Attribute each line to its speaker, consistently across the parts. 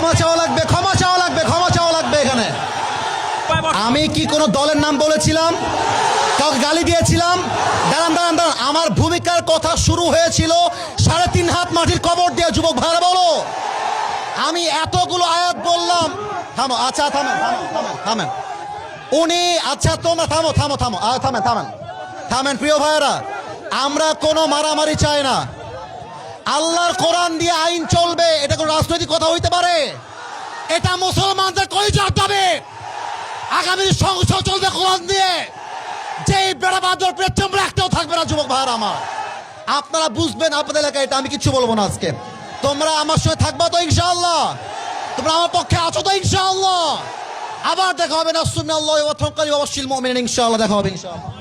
Speaker 1: ক্ষমা চাওয়া লাগবে, ক্ষমা চাওয়া লাগবে, ক্ষমা চাওয়া লাগবে। এখানে আমি কি কোনো দলের নাম বলেছিলাম? কাউকে গালি দিয়েছিলাম? দাঁড়ান দাঁড়ান দাঁড়ান, আমার ভূমিকার কথা শুরু হয়েছিল 3.5 হাত মাটির কবর দিয়ে। যুবক ভাইরা বলো, আমি এতগুলো আয়াত বললাম। থামো, আচ্ছা থামেন থামেন থামেন থামেন উনি, আচ্ছা তোমরা থামো থামো থামো, থামেন থামেন থামেন। প্রিয় ভাইয়েরা, আমরা কোনো মারামারি চাই না। আল্লাহর কোরআন দিয়ে আইন চলবে, এটা কোনো রাজনৈতিক কথা হইতে পারে? এটা মুসলমানদের কলিজার দাবি। আগামী সংসদ চলবে কোরআন দিয়ে। যেই বেড়া বাদর পেছনে একটাও থাকবে না। যুবক ভাইয়েরা আমার, আপনারা বুঝবেন আপনাদের এলাকায় এটা। আমি কিছু বলবো না আজকে। তোমরা আমার সঙ্গে থাকবা তো ইনশাআল্লাহ? তোমরা আমার পক্ষে আছো তো ইনশাআল্লাহ? আবার দেখা হবে না সুন্নাল্লাহি ওয়া তাওয়াক্কালি ওয়া বাশশিরিল মুমিনিন। ইনশাআল্লাহ দেখা হবে ইনশাআল্লাহ।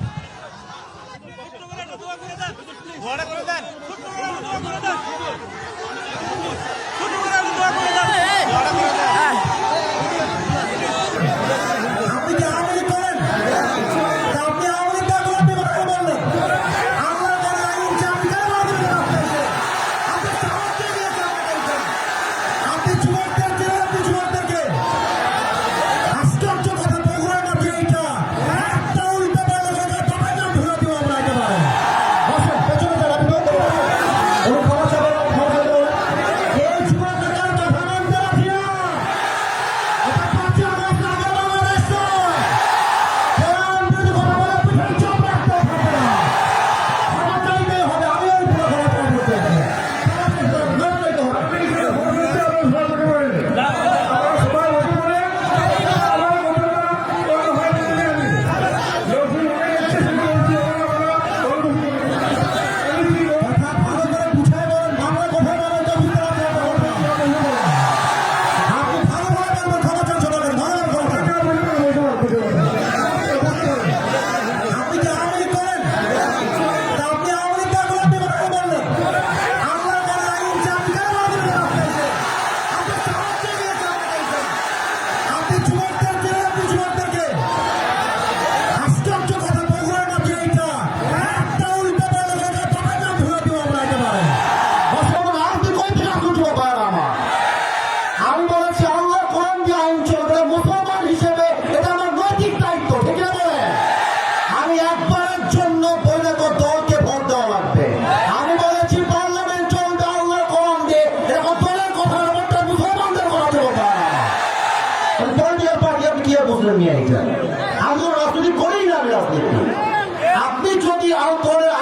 Speaker 1: আপনি যদি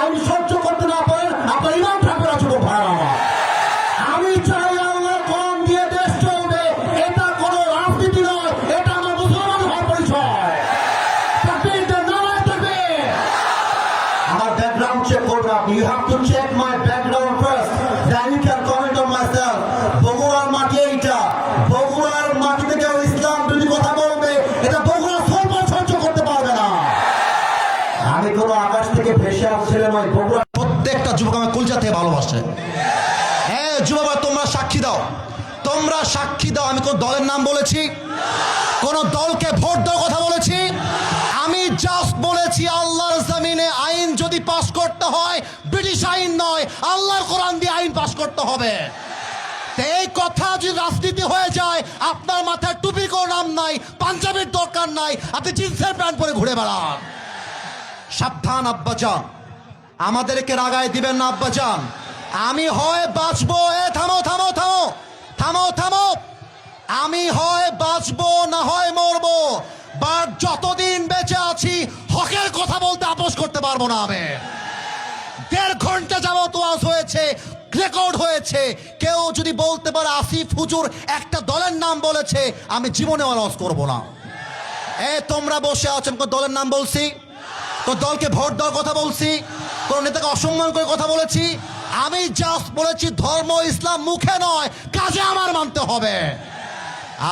Speaker 1: আইন সহ্য করতে না পারেন, আপনার ইমান থাকবে না। যুবক ভাইরা আমার, আমি চাই আল্লাহ কোরআন দিয়ে দেশ চলবে। এটা কোনো রাজনীতি নয়, এটা আমার মুসলমান হওয়ার পরিচয়। আমার ব্যাকগ্রাউন্ড চেক করবেন আপনি। You have to check my background first, then you can comment on myself. বগুড়ার মাটি এইটা, বগুড়ার মাটি থেকে ইসলাম যদি কথা বলবে, এটা বগুড়া সহ্য করতে পারবে না। আমি কোনো আকাশ থেকে ভেসে আসছিলাম নয়। বগুড়া প্রত্যেকটা যুবক আমার কুলজা থেকে ভালোবাসে। হ্যাঁ যুবক, তোমরা সাক্ষী দাও, তোমরা সাক্ষী দাও। আমি কোন দলের নাম বলেছি? কোন দলকে ভোট দেওয়ার কথা বলেছি? আমি জাস্ট বলেছি আল্লাহর জমিনে আইন যদি পাস করতে হয়, ব্রিটিশ আইন নয়, আল্লাহর কোরআন দিয়ে আইন পাস করতে হবে। এই কথা যদি রাজনীতি হয়ে যায়, আপনার মাথায় টুপির কোনো নাম নাই, পাঞ্জাবির দরকার নাই, আপনি জিন্সের প্যান্ট পরে ঘুরে বেড়ান। সাবধান আব্বাজান, আমাদেরকে রাগায় দিবেন না আব্বাজান। আমি হয় বাঁচবো, থামো থামো থামো থামো থামো, আমি হয় বাঁচবো না হয় মরবো। বাট যতদিন বেঁচে আছি হকের কথা বলতে আপোষ করতে পারবো না। আমি 1.5 ঘন্টা যাবত ওয়াজ হয়েছে, রেকর্ড হয়েছে। কেউ যদি বলতে পারে আসিফ হুজুর একটা দলের নাম বলেছে, আমি জীবনে ওয়াজ করবো না। তোমরা বসে আছেন, কোন দলের নাম বলছি? কোন দলকে ভোট দেওয়ার কথা বলছি? কোন নেতাকে অসম্মান করে কথা বলেছি? আমি জাস্ট বলেছি ধর্ম ইসলাম মুখে নয়, কাজে আমার মানতে হবে।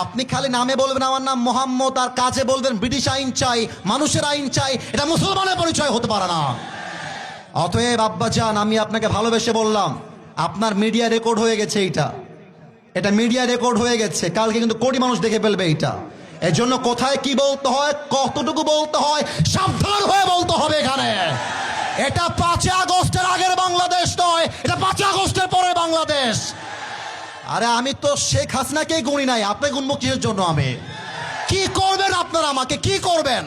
Speaker 1: আপনি খালি নামে বলবেন আমার নাম মোহাম্মদ, আর কাজে বলবেন ব্রিটিশ আইন চাই, মানুষের আইন চাই, এটা মুসলমানের পরিচয় হতে পারে না। অতএব আব্বাজান, আমি আপনাকে ভালোবেসে বললাম, আপনার মিডিয়া রেকর্ড হয়ে গেছে। এটা মিডিয়া রেকর্ড হয়ে গেছে, কালকে কিন্তু কোটি মানুষ দেখে ফেলবে এটা। এর জন্য কোথায় কি বলতে হয়, কতটুকু বলতে হয়, সাবধান হয়ে বলতে হবে। এখানে এটা 5 আগস্টের আগের বাংলাদেশ নয়, এটা 5 আগস্টের পরে বাংলাদেশ।
Speaker 2: আরে আমি তো শেখ হাসিনাকেই গুনি নাই, আপনি গুনবো কিসের জন্য? আমি কি করবেন আপনারা? আমাকে কি করবেন?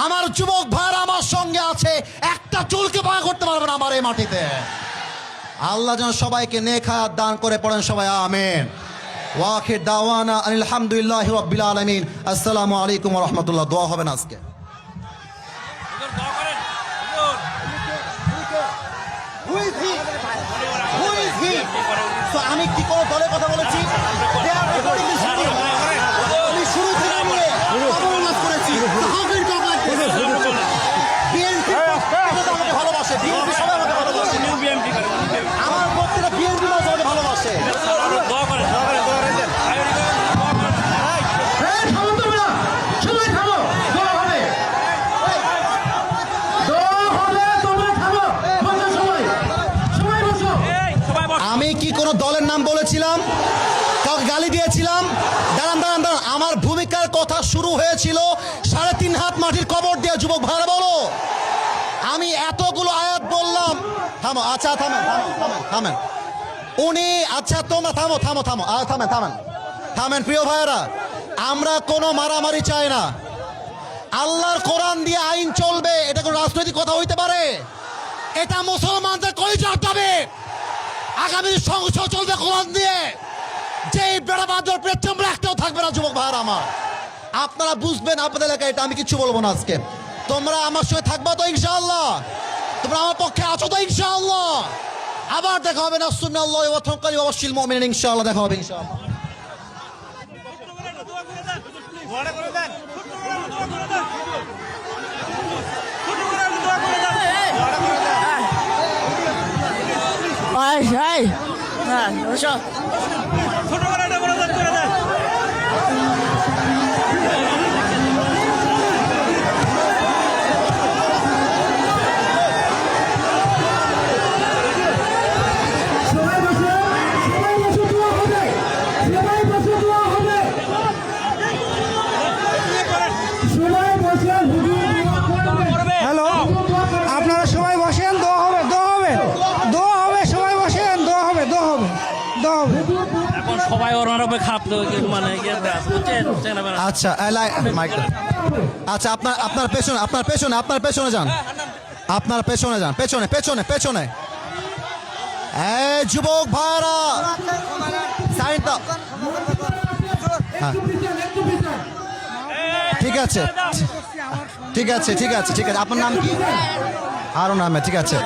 Speaker 2: আমার যুবক ভাইরা আমার সঙ্গে আছে, একটা চুলকে বাঁকা করতে পারবেন আমার এই মাটিতে। আল্লাহ যেন সবাইকে নেক হায়াত দান করে, পড়েন সবাই আমিন। ওয়াখির দাওয়ানা আলহামদুলিল্লাহি রাব্বিল আলামিন। আসসালামু আলাইকুম ওয়া রাহমাতুল্লাহ। দোয়া হবে না আজকে? আমি কি কোনো দলের কথা বলেছি? আমি শুরু থেকে নিয়ে অবমাননা করেছি। বিএনপি আমাকে ভালোবাসে, বিএনপি সবাই আমাকে ভালোবাসে, আমার প্রত্যেকটা বিএনপি আমাকে ভালোবাসে। আমি কি কোনো দলের নাম বলেছিলাম? কাউকে গালি দিয়েছিলাম? দাঁড়ান দাঁড়ান দাঁড়ান, আমার ভূমিকার কথা শুরু হয়েছিল 3.5 হাত মাটির কবর দিয়ে। যুবক ভাইরা বলো, আমি এতগুলো আয়াত বললাম। থামো, আচ্ছা থামেন থামেন থামেন থামেন উনি, আচ্ছা তোমরা থামো থামো থামো থামেন থামেন থামেন। প্রিয় ভাইয়েরা, আমরা কোনো মারামারি চাই না। আল্লাহর কোরআন দিয়ে আইন চলবে, এটা কোনো রাজনৈতিক কথা হইতে পারে? এটা মুসলমানদের কলিজার দাবি। আগামী সংসদ চলবে কোরআন দিয়ে। যে বেড়াবাদর পেট্রোল একটাও থাকবে না। যুবক ভাইয়েরা আমার, আপনারা বুঝবেন আপনাদের এলাকায় এটা। আমি কিছু বলবো না আজকে। তোমরা আমার সঙ্গে থাকবা তো ইনশাআল্লাহ? তোমরা আমার পক্ষে আছো তো ইনশাআল্লাহ? আবার দেখা হবে না সুন্নাল্লাহি ওয়া তাওয়াক্কালি ওয়া বাশশিরিল মুমিনিন। ইনশাআল্লাহ দেখা হবে ইনশাআল্লাহ।
Speaker 3: হ্যালো, আপনারা সবাই বসেন, দোয়া হবে, দোয়া হবে, দোয়া হবে, সবাই বসেন, দোয়া হবে, দোয়া হবে, দোয়া হবে।
Speaker 4: এখন সবাই ওনার উপরে খাপ মানে
Speaker 2: আচ্ছা আচ্ছা, আপনার পেছনে আপনার পেছনে যান, আপনার পেছনে যান, পেছনে পেছনে পেছনে। এই যুবক ভাইরা, সাইড দাও। হ্যাঁ, ঠিক আছে ঠিক আছে ঠিক আছে ঠিক আছে। আপনার নাম কি? হারুন আহমেদ। ঠিক আছে।